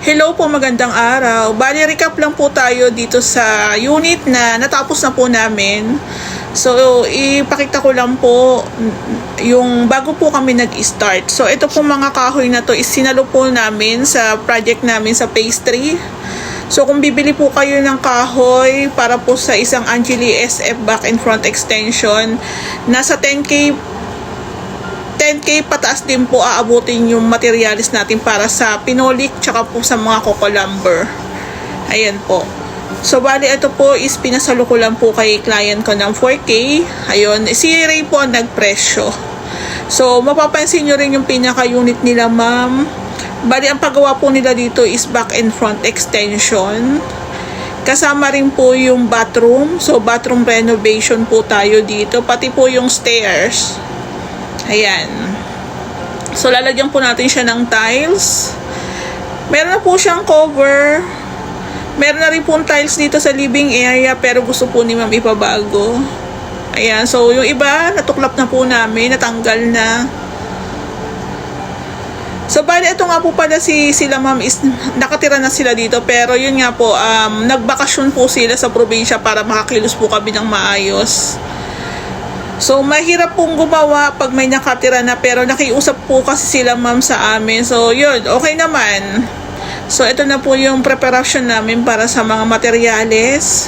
Hello po, magandang araw. Bali, recap lang po tayo dito sa unit na natapos na po namin. So, ipakita ko lang po yung bago po kami nag-start. So, ito po mga kahoy na to is sinalo po namin sa project namin sa phase 3. So, kung bibili po kayo ng kahoy para po sa isang Angeli SF back and front extension, nasa 10K pataas din po aabutin yung materialis natin para sa pinolik tsaka po sa mga coco lumber. Ayan po. So, bali ito po is pinasalo ko lang po kay client ko ng 4K. Ayun, si Ray po ang nagpresyo. So, mapapansin nyo rin yung pinaka-unit nila, ma'am. Bali, ang paggawa po nila dito is back and front extension. Kasama rin po yung bathroom. So, bathroom renovation po tayo dito. Pati po yung stairs. Ayan. So, lalagyan po natin siya ng tiles. Meron na po siyang cover. Meron na rin po tiles dito sa living area, pero gusto po ni ma'am ipabago. Ayan. So, yung iba, natuklap na po namin. Natanggal na. So, bali, ito nga po pala sila ma'am is nakatira na sila dito. Pero, yun nga po, nagbakasyon po sila sa probinsya para makakilos po kami ng maayos. So, mahirap pong gumawa pag may nakatira na, pero nakiusap po kasi sila ma'am sa amin. So, yun, okay naman. So, ito na po yung preparation namin para sa mga materyales.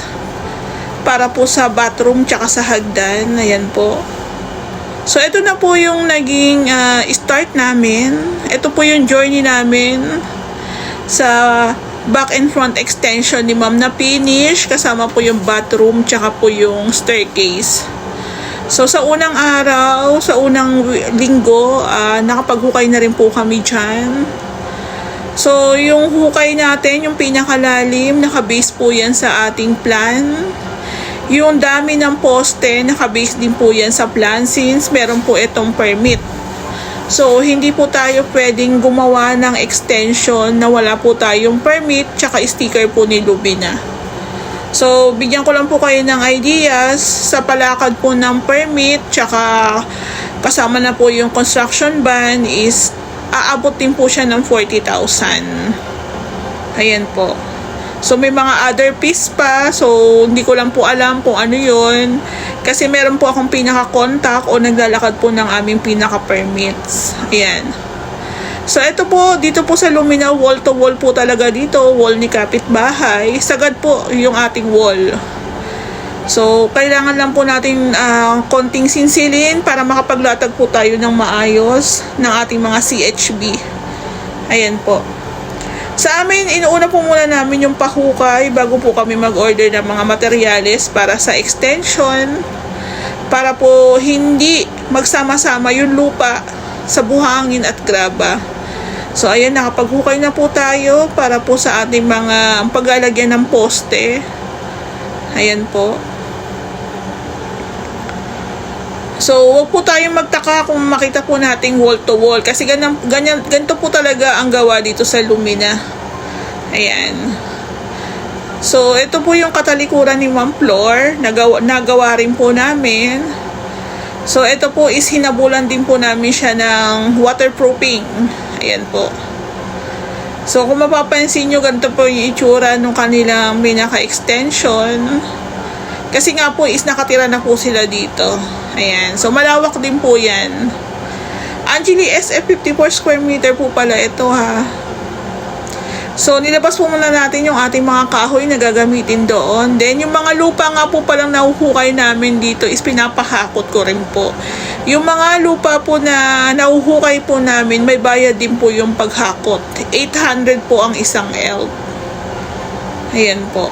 Para po sa bathroom tsaka sa hagdan. Ayan po. So, ito na po yung naging start namin. Ito po yung journey namin sa back and front extension ni ma'am na finish. Kasama po yung bathroom tsaka po yung staircase. So, sa unang araw, sa unang linggo, nakapaghukay na rin po kami dyan. So, yung hukay natin, yung pinakalalim, nakabase po yan sa ating plan. Yung dami ng poste, nakabase din po yan sa plan since meron po itong permit. So, hindi po tayo pwedeng gumawa ng extension na wala po tayong permit, tsaka sticker po ni Lubina. So, bigyan ko lang po kayo ng ideas sa palakad po ng permit, tsaka kasama na po yung construction ban is aabot din po siya ng 40,000. Ayan po. So, may mga other piece pa. So, hindi ko lang po alam kung ano yun. Kasi meron po akong pinaka-contact o naglalakad po ng aming pinaka-permits. Ayan. So, ito po, dito po sa Lumina, wall to wall po talaga dito. Wall ni kapitbahay. Sagad po yung ating wall. So, kailangan lang po natin konting sinsilin para makapaglatag po tayo ng maayos ng ating mga CHB. Ayan po. Sa amin, inuuna po muna namin yung pahukay bago po kami mag-order ng mga materyales para sa extension. Para po hindi magsama-sama yung lupa sa buhangin at graba. So, ayan, nakapaghukay na po tayo para po sa ating mga paglalagyan ng poste. Ayan po. So, huwag po tayong magtaka kung makita po nating wall to wall. Kasi ganito po talaga ang gawa dito sa Lumina. Ayan. So, ito po yung katalikuran ni Ma'am Flor. Nagawa rin po namin. So, ito po is hinabulan din po namin siya ng waterproofing. Ayan po. So, kung mapapansin nyo, ganito po yung itsura ng kanilang pinaka-extension. Kasi nga po is nakatira na po sila dito. Ayan. So, malawak din po yan. Angeli SF 54 square meter po pala ito, ha. So, nilabas po muna natin yung ating mga kahoy na gagamitin doon. Then, yung mga lupa nga po palang nahuhukay namin dito is pinapahakot ko rin po. Yung mga lupa po na nahuhukay po namin, may bayad din po yung paghakot. 800 po ang isang L. Ayan po.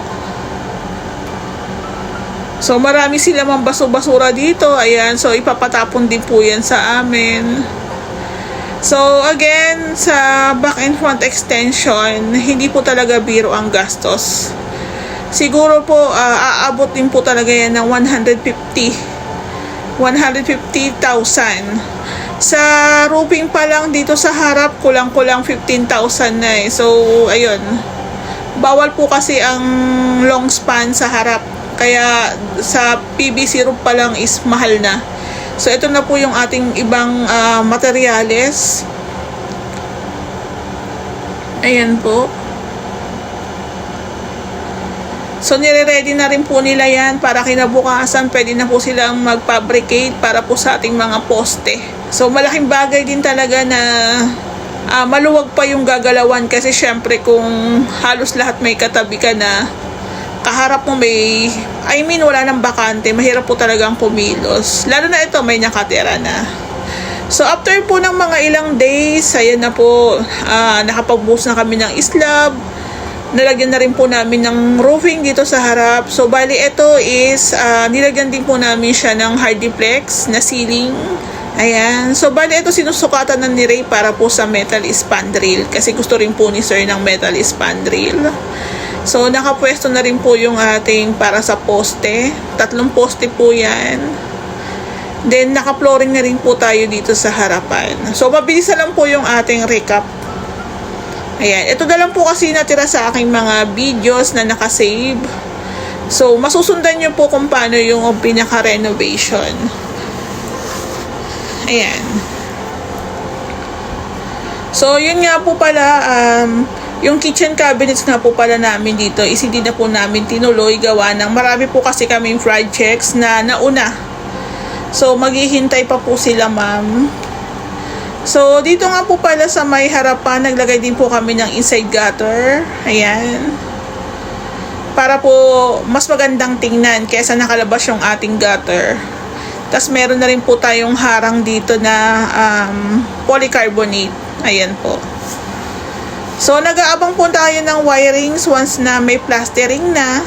So, marami sila mang basura dito. Ayan. So, ipapatapon din po yan sa amin. So, again, sa back and front extension, hindi po talaga biro ang gastos. Siguro po, aabot din po talaga yan ng 150,000. Sa roofing pa lang dito sa harap, kulang-kulang 15,000 na eh. So, ayun. Bawal po kasi ang long span sa harap. Kaya, sa PVC roof pa lang is mahal na. So, ito na po yung ating ibang materyales. Ayan po. So, nire-ready na rin po nila yan para kinabukasan pwede na po silang mag-fabricate para po sa ating mga poste. So, malaking bagay din talaga na maluwag pa yung gagalawan kasi syempre kung halos lahat may katabi ka na, kaharap mo wala nang bakante, mahirap po talagang kumilos. Lalo na ito, may nakatira na. So, after po ng mga ilang days, ayan na po, nakapag-boost na kami ng slab. Nalagyan na rin po namin ng roofing dito sa harap. So, bali, ito is, nilagyan din po namin siya ng hardiplex na ceiling. Ayan. So, bali, ito sinusukatan na ni Ray para po sa metal spandrel. Kasi gusto rin po ni Sir ng metal spandrel. So, nakapwesto na rin po yung ating para sa poste. 3 poste po yan. Then, naka-flooring na rin po tayo dito sa harapan. So, mabilis na lang po yung ating recap. Ayan, ito na lang po kasi natira sa aking mga videos na nakasave. So, masusundan nyo po kung paano yung pinaka-renovation. Ayan. So, yun nga po pala, yung kitchen cabinets nga po pala namin dito is hindi na po namin tinuloy gawa ng marami po kasi kaming projects na nauna. So, maghihintay pa po sila, ma'am. So, dito nga po pala sa may harapan, naglagay din po kami ng inside gutter. Ayan. Para po mas magandang tingnan kaysa nakalabas yung ating gutter. Tapos, meron na rin po tayong harang dito na polycarbonate. Ayan po. So, nag-aabang po tayo ng wirings once na may plastering na.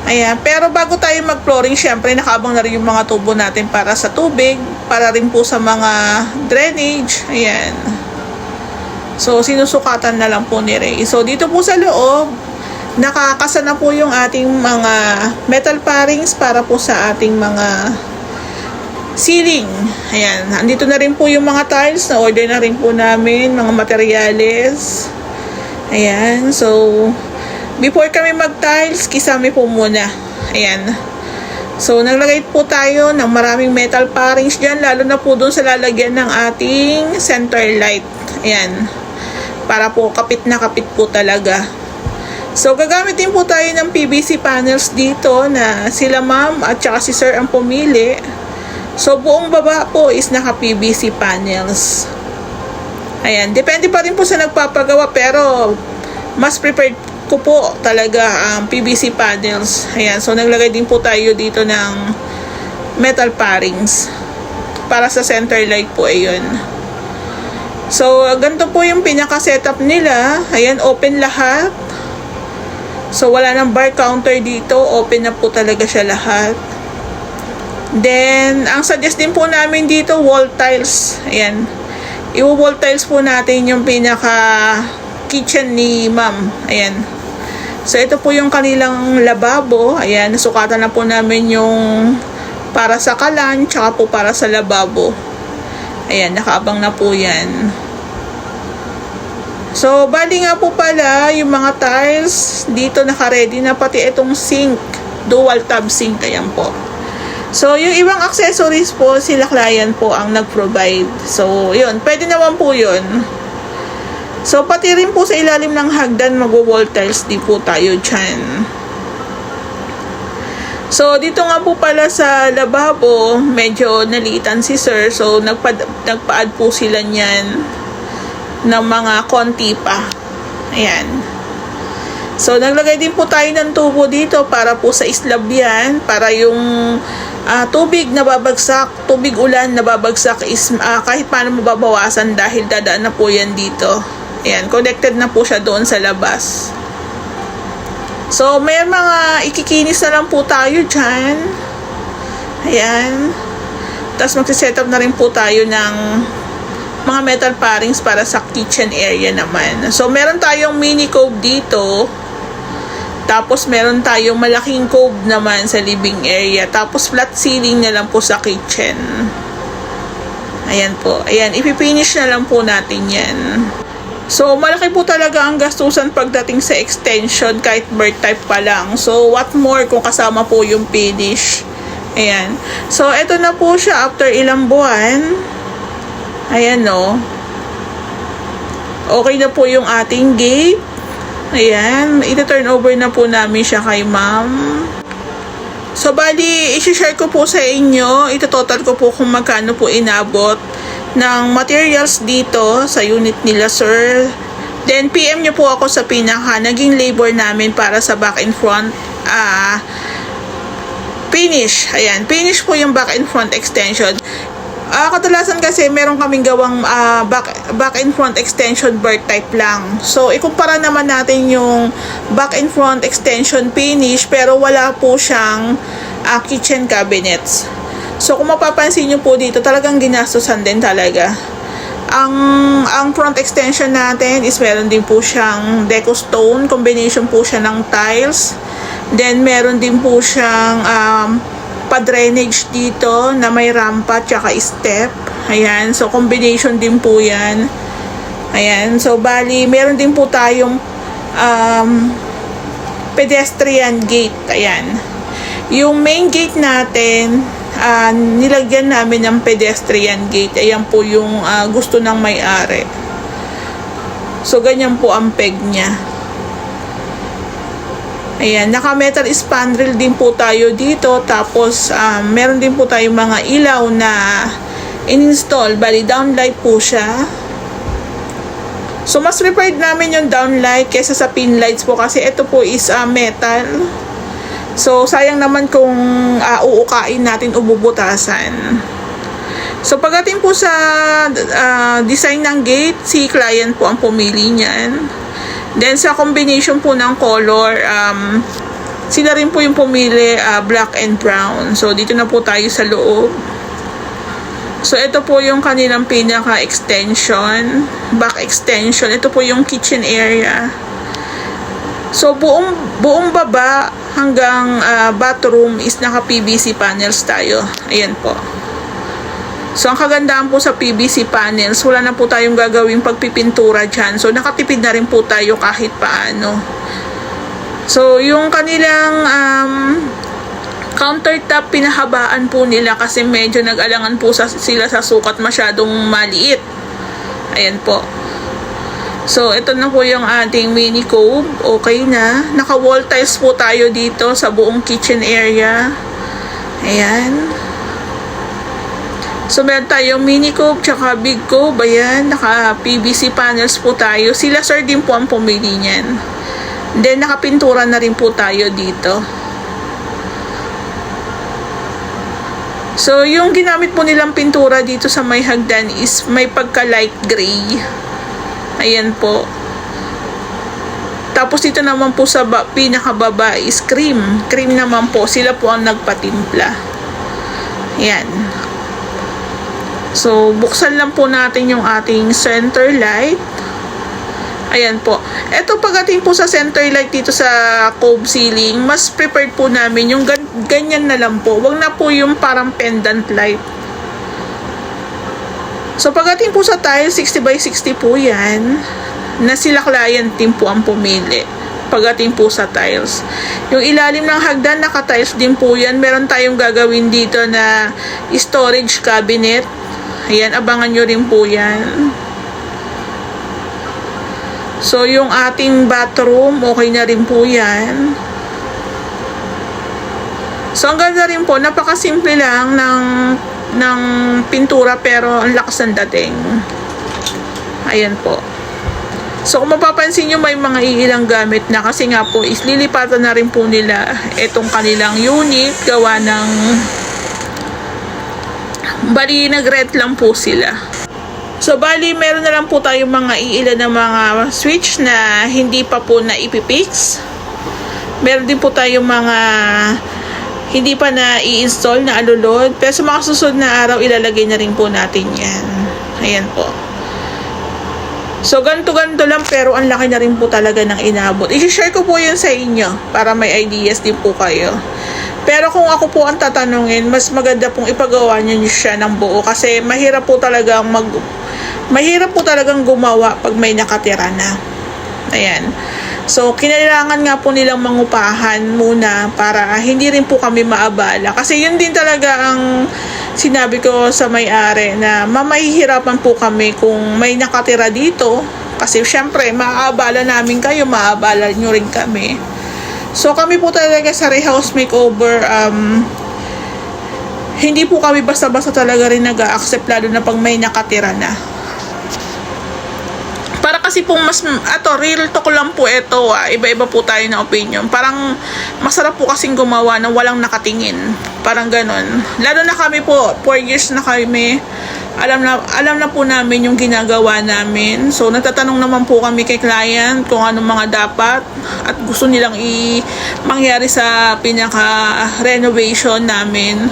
Ayan, pero bago tayo mag-flooring, syempre nakaabang na rin yung mga tubo natin para sa tubig, para rin po sa mga drainage. Ayan. So, sinusukatan na lang po ni Ray. So, dito po sa loob, nakakasa na po yung ating mga metal parings para po sa ating mga ceiling. Ayan, andito na rin po yung mga tiles na order na rin po namin, mga materyales. Ayan, so before kami mag-tiles, kisame po muna. Ayan. So, naglagay po tayo ng maraming metal parings dyan, lalo na po dun sa lalagyan ng ating center light. Ayan. Para po kapit na kapit po talaga. So, gagamit din po tayo ng PVC panels dito na sila ma'am at saka si sir ang pumili. So, buong baba po is naka-PVC panels. Ayan. Depende pa rin po sa nagpapagawa pero mas prepared ko po talaga ang PVC panels. Ayan, so naglagay din po tayo dito ng metal parings para sa center light po. Ayun. So, ganito po yung pinaka-setup nila. Ayan, open lahat. So, wala nang bar counter dito. Open na po talaga siya lahat. Then, ang suggest din po namin dito, wall tiles. Ayan. I-wall tiles po natin yung pinaka-kitchen ni ma'am. Ayan. So, ito po yung kanilang lababo. Ayan, nasukatan na po namin yung para sa kalan, tsaka po para sa lababo. Ayan, nakaabang na po yan. So, bali nga po pala, yung mga tiles, dito naka-ready na pati itong sink. Dual tab sink, ayan po. So, yung ibang accessories po, sila client po ang nag-provide. So, yun, pwede naman po yun. So, pati rin po sa ilalim ng hagdan, mag-wall tiles din po tayo dyan. So, dito nga po pala sa lababo, medyo naliitan si sir. So, nagpa-add po sila niyan ng mga konti pa. Ayan. So, naglagay din po tayo ng tubo dito para po sa slab yan. Para yung tubig na babagsak, tubig ulan na babagsak is kahit paano mababawasan dahil dadaan na po yan dito. Ayan, connected na po siya doon sa labas. So, may mga ikikinis na lang po tayo dyan. Ayan. Tapos, magsiset up na rin po tayo ng mga metal parings para sa kitchen area naman. So, meron tayong mini cove dito. Tapos, meron tayong malaking cove naman sa living area. Tapos, flat ceiling na lang po sa kitchen. Ayan po. Ayan, ipipinish na lang po natin yan. So, malaki po talaga ang gastusan pagdating sa extension kahit bird type pa lang. So, what more kung kasama po yung finish. Ayan. So, eto na po siya after ilang buwan. Ayan, no. Okay na po yung ating gate. Ayan, ita-turn over na po namin siya kay ma'am. So, bali, isi-share ko po sa inyo, ito-total ko po kung magkano po inabot ng materials dito sa unit nila, sir. Then, PM nyo po ako sa naging labor namin para sa back and front finish. Ayan, finish po yung back and front extension. Kadalasan kasi meron kaming gawang back and front extension bird type lang. So, ikumpara naman natin yung back and front extension finish pero wala po siyang kitchen cabinets. So, kung mapapansin nyo po dito, talagang ginastosan din talaga. Ang front extension natin is meron din po siyang deco stone, combination po siya ng tiles. Then, meron din po siyang pa-drainage dito na may rampa tsaka step. Ayan, so combination din po yan. Ayan, so bali, meron din po tayong pedestrian gate. Ayan. Yung main gate natin, nilagyan namin ng pedestrian gate. Ayan po yung gusto ng may-ari. So, ganyan po ang peg niya. Ayan, naka-metal spandrel din po tayo dito. Tapos, meron din po tayong mga ilaw na in-install. Bali, downlight po siya. So, mas preferred namin yung downlight kesa sa pin lights po kasi ito po is metal. So, sayang naman kung uukain natin o bubutasan. So, pagdating po sa design ng gate, si client po ang pumili niyan. Then, sa combination po ng color, sila rin po yung pumili black and brown. So, dito na po tayo sa loob. So, ito po yung kanilang pinaka-extension, back extension. Ito po yung kitchen area. So, buong baba hanggang bathroom is naka-PVC panels tayo. Ayan po. So, ang kagandaan po sa PVC panels, wala na po tayong gagawing pagpipintura dyan. So, nakatipid na rin po tayo kahit paano. So, yung kanilang countertop, pinahabaan po nila kasi medyo nag-alangan po sila sa sukat, masyadong maliit. Ayan po. So, ito na po yung ating mini cove. Okay na. Naka-wall tiles po tayo dito sa buong kitchen area. Ayan. So, meron tayong mini cove tsaka big cove. Ayan, naka-PVC panels po tayo. Sila sir din po ang pumili niyan. Then, nakapintura na rin po tayo dito. So, yung ginamit po nilang pintura dito sa may hagdan is may pagka-light gray. Ayan po. Tapos, dito naman po sa pinakababa is cream. Cream naman po. Sila po ang nagpatimpla. Ayan. So, buksan lang po natin yung ating center light. Ayan po. Ito pagdating po sa center light dito sa cove ceiling, mas prepared po namin yung ganyan na lang po. Wag na po yung parang pendant light. So, pagdating po sa tile, 60 by 60 po yan. Na sila client team po ang pumili. Pagdating po sa tiles. Yung ilalim ng hagdan, naka-tiles din po yan. Meron tayong gagawin dito na storage cabinet. Ayan, abangan nyo rin po yan. So, yung ating bathroom, okay na rin po yan. So, ang ganda rin po, napakasimple lang ng pintura pero ang lakas ng dating. Ayan po. So, kung mapapansin nyo, may mga iilang gamit na kasi nga po, is lilipatan na rin po nila itong kanilang unit, gawa ng bali, nag-rent lang po sila. So, bali, meron na lang po tayong mga iilan na mga switch na hindi pa po na ipipix. Meron din po tayong mga hindi pa na i-install na alulod. Pero sa mga susunod na araw, ilalagay na rin po natin yan. Ayan po. So, ganto-ganto lang pero ang laki na rin po talaga ng inabot. I-share ko po yun sa inyo para may ideas din po kayo. Pero kung ako po ang tatanungin, mas maganda pong ipagawa niyo siya ng buo kasi mahirap po talagang gumawa pag may nakatira na. Ayan. So, kinailangan nga po nilang mangupahan muna para hindi rin po kami maabala. Kasi yun din talaga ang sinabi ko sa may-ari na mamahihirapan po kami kung may nakatira dito. Kasi syempre, maaabala namin kayo, maaabala nyo rin kami. So kami po talaga sa rehouse makeover, hindi po kami basta-basta talaga rin nag-a-accept, lalo na pag may nakatira na. Para kasi po real talk lang po ito, iba-iba po tayo na opinion. Parang masarap po kasing gumawa na walang nakatingin. Parang ganon. Lalo na kami po, 4 years na kami, alam na po namin yung ginagawa namin. So natatanong naman po kami kay client kung anong mga dapat at gusto nilang mangyari sa pinaka-renovation namin.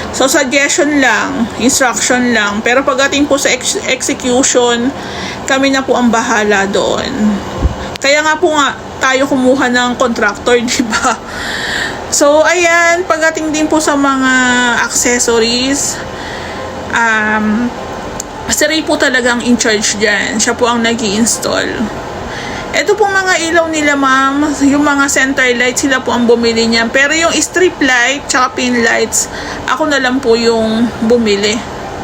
So suggestion lang, instruction lang, pero pagdating po sa execution, kami na po ang bahala doon. Kaya nga po tayo kumuha ng contractor, di ba? So ayan, pagdating din po sa mga accessories, si Ray po talagang in charge dyan. Siya po ang nag-i-install. Ito pong mga ilaw nila, ma'am, yung mga center light, sila po ang bumili niyan. Pero yung strip light, tsaka pin lights, ako na lang po yung bumili.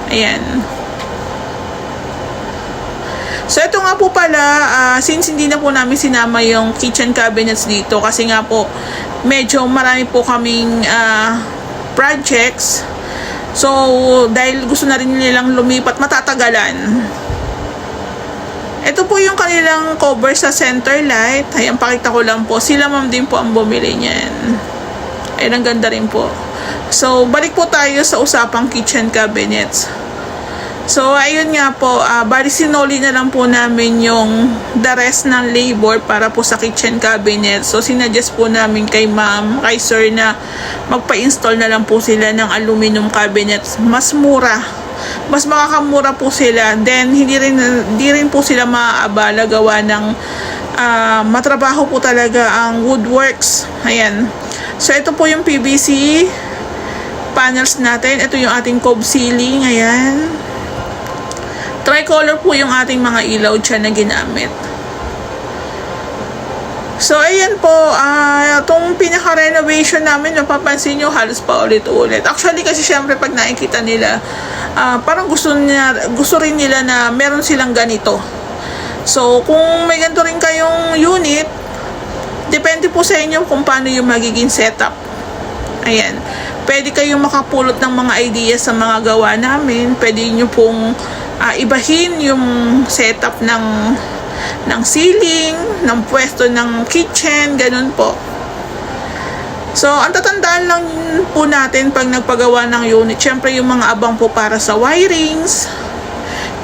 Ayan. So, ito nga po pala, since hindi na po namin sinama yung kitchen cabinets dito, kasi nga po, medyo marami po kaming projects. So, dahil gusto na rin nilang lumipat, matatagalan. Ito po yung kanilang cover sa center light. Ayan, pakita ko lang po. Sila ma'am din po ang bumili niyan. Ayan, ang ganda rin po. So, balik po tayo sa usapang kitchen cabinets. So, ayun nga po, bali sinoli na lang po namin yung the rest ng labor para po sa kitchen cabinet. So, sinuggest po namin kay ma'am, kay sir na magpa-install na lang po sila ng aluminum cabinets. Mas mura. Mas makakamura po sila. Then, hindi rin po sila maaabala gawa ng matrabaho po talaga ang woodworks. Ayan. So, ito po yung PVC panels natin. Ito yung ating cove ceiling. Ayan. Tricolor po yung ating mga ilaw dyan na ginamit. So, ayan po. Itong pinaka-renovation namin, napapansin nyo, halos pa ulit-ulit. Actually, kasi syempre, pag nakikita nila, parang gusto rin nila na meron silang ganito. So, kung may ganito rin kayong unit, depende po sa inyo kung paano yung magiging setup. Ayan. Pwede kayong makapulot ng mga ideas sa mga gawa namin. Pwede nyo pong ibahin yung setup ng ceiling, ng pwesto ng kitchen, ganun po. So, ang tatandaan lang po natin pag nagpagawa ng unit, syempre yung mga abang po para sa wirings,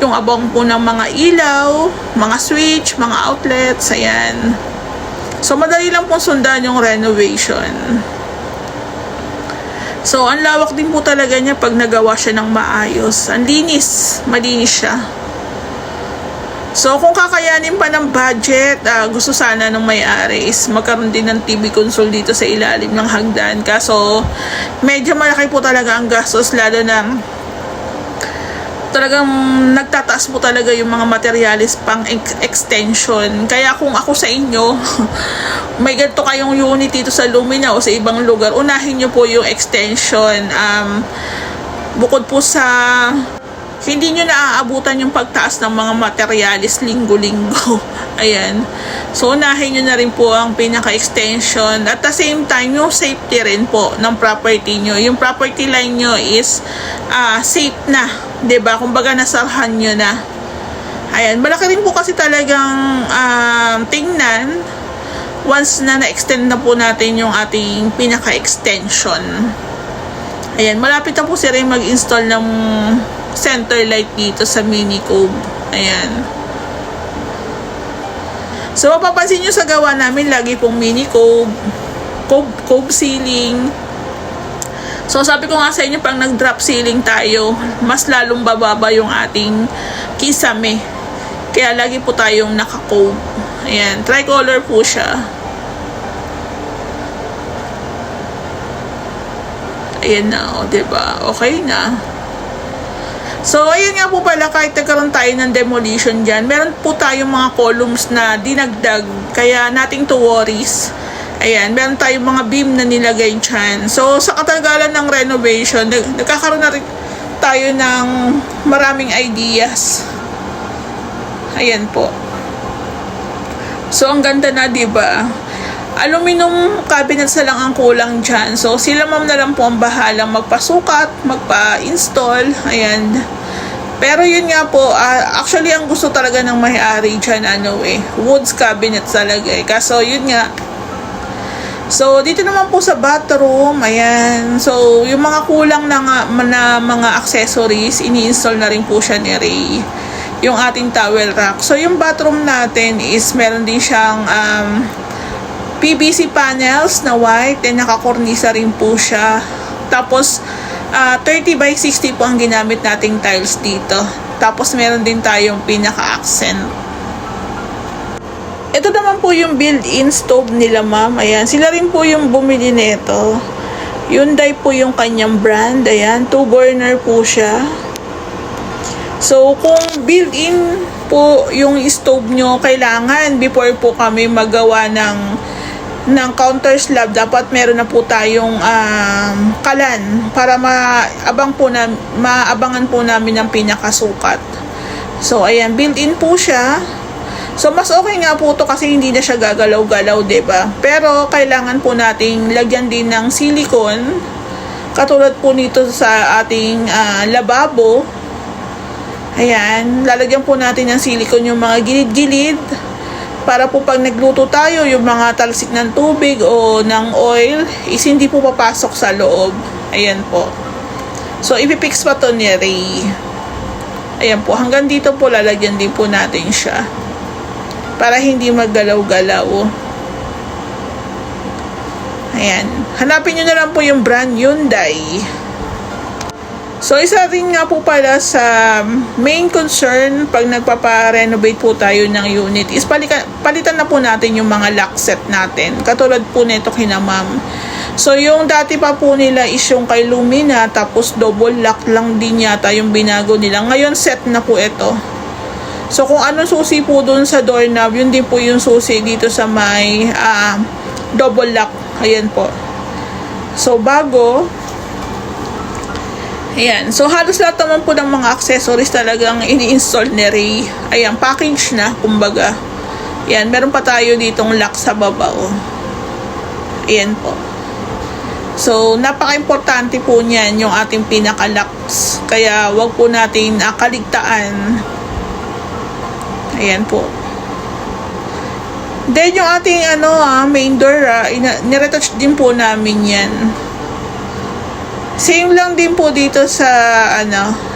yung abang po ng mga ilaw, mga switch, mga outlets, ayan. So, madali lang po sundan yung renovation. So, ang lawak din po talaga niya pag nagawa siya ng maayos. Ang linis. Malinis siya. So, kung kakayanin pa ng budget, gusto sana ng may-ari is magkaroon din ng TV console dito sa ilalim ng hagdan. Kaso, medyo malaki po talaga ang gastos, lalo na talagang nagtataas po talaga yung mga materialis pang extension. Kaya kung ako sa inyo, may ganito kayong unit dito sa Lumina o sa ibang lugar, unahin nyo po yung extension. Bukod po sa hindi nyo naaabutan yung pagtaas ng mga materialis linggo-linggo. Ayan. So, unahin nyo na rin po ang pinaka-extension. At the same time, yung safety rin po ng property nyo. Yung property line nyo is safe na. 'Di ba? Kumbaga nasarhan nyo na. Ayan, malaki rin po kasi talagang tingnan once na na-extend na po natin yung ating pinaka-extension. Ayan, malapit na po si Ray mag-install ng center light dito sa mini cove. Ayan. So, mapapansin nyo sa gawa namin, lagi pong mini cove ceiling. So, sabi ko nga sa inyo, pag nag-drop ceiling tayo, mas lalong bababa yung ating kisame. Kaya lagi po tayong naka-cove. Ayan, tricolor po siya. Ayan na, diba? Okay na. So, ayun nga po pala, kahit nagkaroon tayo ng demolition dyan, meron po tayong mga columns na dinagdag, kaya nothing to worries. Ayan, meron tayong mga beam na nilagay dyan. So, sa katagalan ng renovation, nagkakaroon na rin tayo ng maraming ideas. Ayan po. So, ang ganda na, diba? Aluminum cabinets na lang ang kulang dyan. So, sila ma'am na lang po ang bahalang magpasukat, magpa-install. Ayan. Pero yun nga po, actually, ang gusto talaga ng may-ari dyan, woods cabinets talaga eh. Kaso, yun nga. So, dito naman po sa bathroom, ayan. So, yung mga kulang na mga accessories, ini-install na rin po siya ni Ray. Yung ating towel rack. So, yung bathroom natin is meron din siyang PVC panels na white and nakakornisa rin po siya. Tapos 30 by 60 po ang ginamit nating tiles dito. Tapos meron din tayong pinaka-accent. Ito naman po yung built-in stove nila ma'am. Ayan, sila rin po yung bumili nito. Hyundai po yung kanyang brand. Ayan, 2 burner po siya. So kung built-in po yung stove nyo, kailangan before po kami magawa ng counter slab, dapat meron na po tayong kalan para maabangan po namin ang pinakasukat. So ayan, built-in po siya. So mas okay nga po to kasi hindi na siya gagalaw-galaw, diba? Pero kailangan po nating lagyan din ng silicone katulad po nito sa ating lababo. Ayan, lalagyan po natin ng silicone yung mga gilid-gilid para po pag nagluto tayo, yung mga talsik ng tubig o ng oil is hindi po papasok sa loob. Ayan po. So, ipipix pa to ni Ray. Ayan po, hanggang dito po lalagyan din po natin siya para hindi maggalaw-galaw. Ayan. Hanapin nyo na lang po yung brand Hyundai. So, isa rin nga po pala sa main concern pag nagpapa-renovate po tayo ng unit is palitan na po natin yung mga lock set natin. Katulad po nito kina ma'am. So, yung dati pa po nila is yung kay Lumina, tapos double lock lang din yata yung binago nila. Ngayon, set na po ito. So, kung anong susi po dun sa doorknob, yun din po yung susi dito sa may double lock. Ayan po. So, bago. Ayan. So, halos lahat naman po ng mga accessories talagang ini-install ni Ray. Ayan, package na, kumbaga. Ayan, meron pa tayo ditong lock sa baba, oh. Ayan po. So, napaka-importante po niyan yung ating pinaka-locks. Kaya, wag po natin kaligtaan. Ayan po. Then, yung ating main door, niretouch din po namin yan. Same lang din po dito sa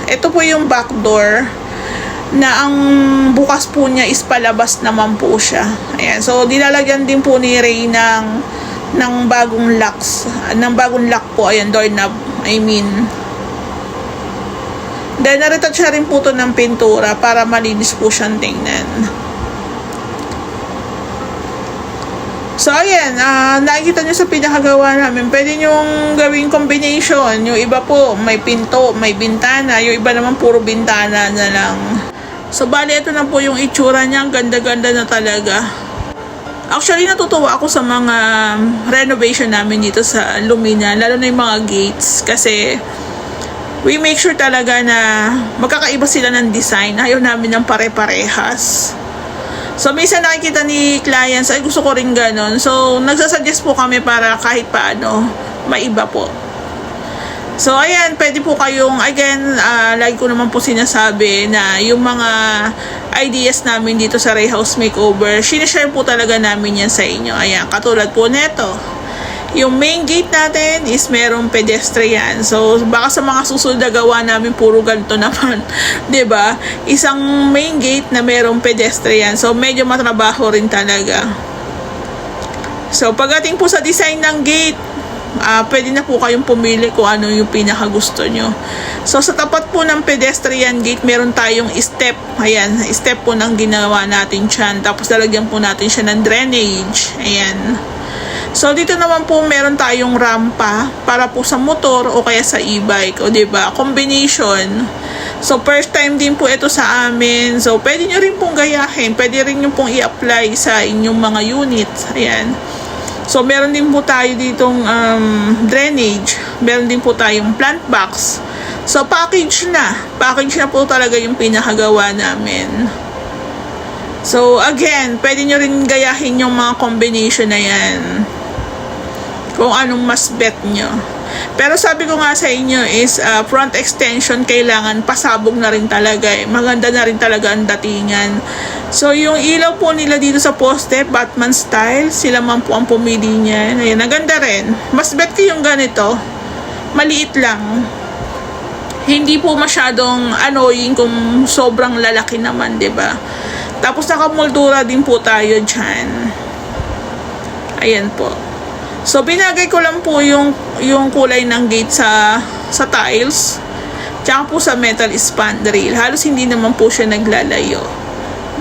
ito po yung back door na ang bukas po niya is palabas naman po siya. Ayan, so dilalagyan din po ni Ray ng bagong locks, ng bagong lock po, ayan, doorknob, I mean. Then na-retouch rin po to ng pintura para malinis po siyang tingnan. So, ayan, nakikita nyo sa pinakagawa namin, pwede nyong gawing combination. Yung iba po, may pinto, may bintana. Yung iba naman, puro bintana na lang. So, bali, ito na po yung itsura niya. Ganda-ganda na talaga. Actually, natutuwa ako sa mga renovation namin dito sa Lumina, lalo na yung mga gates. Kasi, we make sure talaga na magkakaiba sila ng design. Ayaw namin ng pare-parehas. So, minsan nakikita ni clients, ay gusto ko rin ganon. So, nagsasuggest po kami para kahit paano, maiba po. So, ayan, pwede po kayong, again, lagi ko naman po sinasabi na yung mga ideas namin dito sa Ray House Makeover, sinishare po talaga namin yan sa inyo. Ayan, katulad po neto. Yung main gate natin is merong pedestrian. So, baka sa mga susunod na gawa namin, puro ganito naman. 'Di ba? Isang main gate na merong pedestrian. So, medyo matrabaho rin talaga. So, pagdating po sa design ng gate, pwede na po kayong pumili kung ano yung pinakagusto nyo. So, sa tapat po ng pedestrian gate, meron tayong step. Ayan, step po ng ginawa natin dyan. Tapos, lalagyan po natin siya ng drainage. Ayan. So, dito naman po meron tayong rampa para po sa motor o kaya sa e-bike. O, diba? Combination. So, first time din po ito sa amin. So, pwede nyo rin pong gayahin. Pwede rin nyo pong i-apply sa inyong mga units. Ayan. So, meron din po tayo ditong drainage. Meron din po tayong plant box. So, package na. Package na po talaga yung pinakagawa namin. So, again, pwede nyo rin gayahin yung mga combination na yan. Kung anong mas bet nyo. Pero sabi ko nga sa inyo is front extension kailangan pasabog na rin talaga eh. Maganda na rin talaga ang datingan. So, yung ilaw po nila dito sa poste, Batman style, sila man po ang pumili niyan. Ayan, naganda rin. Mas bet ko yung ganito. Maliit lang. Hindi po masyadong annoying kung sobrang lalaki naman, 'di ba? Tapos nakamoldura din po tayo dyan. Ayan po. So, binagay ko lang po yung kulay ng gate sa tiles. Tsaka po sa metal spandrel. Halos hindi naman po siya naglalayo.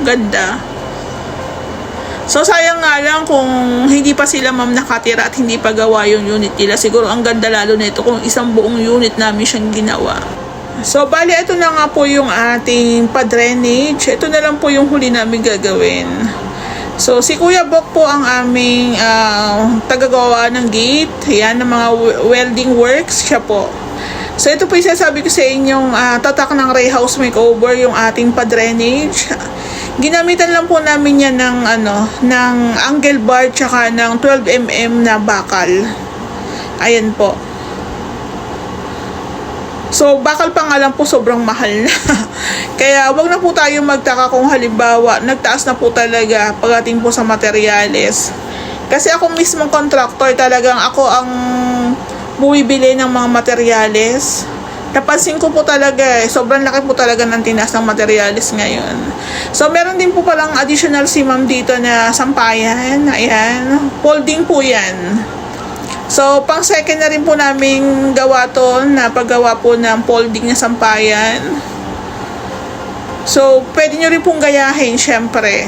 Ganda. So, sayang nga lang kung hindi pa sila ma'am nakatira at hindi pa gawa yung unit nila. Siguro ang ganda lalo nito kung isang buong unit namin siyang ginawa. So, bali, ito na nga po yung ating pa-drainage. Ito na lang po yung huli namin gagawin. So, si Kuya Bok po ang aming tagagawa ng gate. Yan, ng mga welding works. Siya po. So, ito po yung sasabi ko sa inyong tatak ng Ray House Makeover, yung ating pa-drainage. Ginamitan lang po namin yan ng angle bar tsaka ng 12mm na bakal. Ayan po. So, bakal pa nga lang po sobrang mahal na. Kaya, wag na po tayo magtaka kung halimbawa, nagtaas na po talaga pagdating po sa materyales. Kasi ako mismong contractor, talagang ako ang bumibili ng mga materyales. Napansin ko po talaga sobrang laki po talaga ng tinaas ng materyales ngayon. So, meron din po palang additional si ma'am dito na sampayan. Ayan, folding po yan. So, pang second na rin po namin gawa to na paggawa po ng folding na sampayan. So, pwede nyo rin pong gayahin, syempre.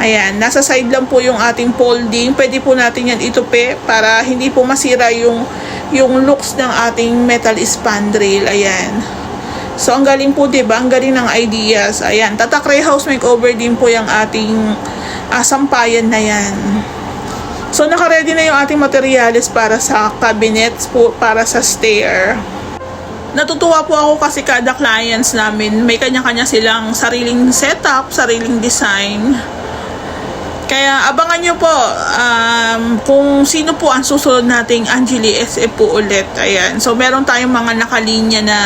Ayan, nasa side lang po yung ating folding. Pwede po natin yan itupi para hindi po masira yung looks ng ating metal spandrel. Ayan. So, ang galing po, diba? Ang galing ng ideas. Ayan, Tatak Ray House Makeover din po yung ating sampayan na yan. So, naka-ready na yung ating materials para sa cabinets po, para sa stair. Natutuwa po ako kasi kada clients namin, may kanya-kanya silang sariling setup, sariling design. Kaya abangan nyo po kung sino po ang susunod nating Angelique SF po ulit. Ayan. So, meron tayong mga nakalinya na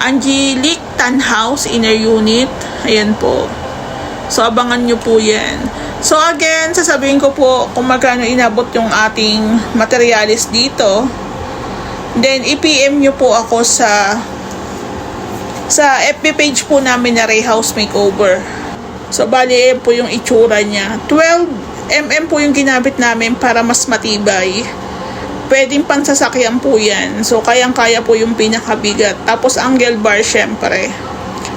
Angelique Tan House Inner Unit. Ayan po. So, abangan nyo po yan. So, again, sasabihin ko po kung magkano inabot yung ating materialis dito. Then, i-PM nyo po ako sa FB page po namin na Ray House Makeover. So, bali po yung itsura niya. 12mm po yung ginamit namin para mas matibay. Pwedeng pansasakyan po yan. So, kayang-kaya po yung pinakabigat. Tapos, angle bar, syempre.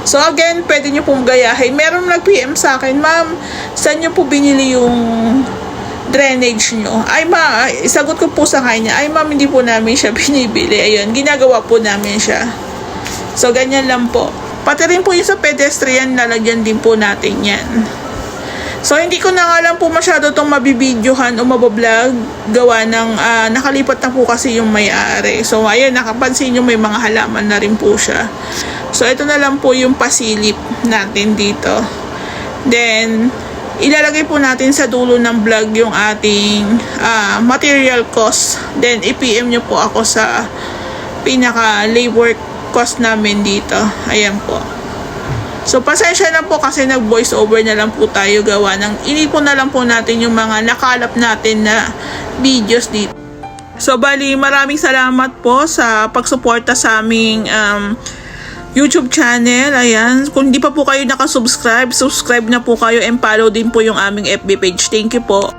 So, again, pwede nyo pong gayahin. Meron nag-PM sa akin, ma'am, saan nyo po binili yung drainage nyo? Ay, isagot ko po sa kanya, ay, ma'am, hindi po namin siya binibili. Ayun, ginagawa po namin siya. So, ganyan lang po. Pati rin po yung sa pedestrian, lalagyan din po natin yan. So, hindi ko na nga lang po masyado itong mabibidyohan o mabablog. Gawa ng nakalipat na po kasi yung may-ari. So, ayun, nakapansin nyo may mga halaman na rin po siya. So, ito na lang po yung pasilip natin dito. Then, ilalagay po natin sa dulo ng vlog yung ating material cost. Then, i-PM nyo po ako sa pinaka-labor cost namin dito. Ayan po. So, pasensya na po kasi nag-voice over na lang po tayo gawa ng inipon na lang po natin yung mga nakalap natin na videos dito. So, bali, maraming salamat po sa pagsuporta sa aming YouTube channel. Ayan. Kung hindi pa po kayo nakasubscribe, subscribe na po kayo and follow din po yung aming FB page. Thank you po.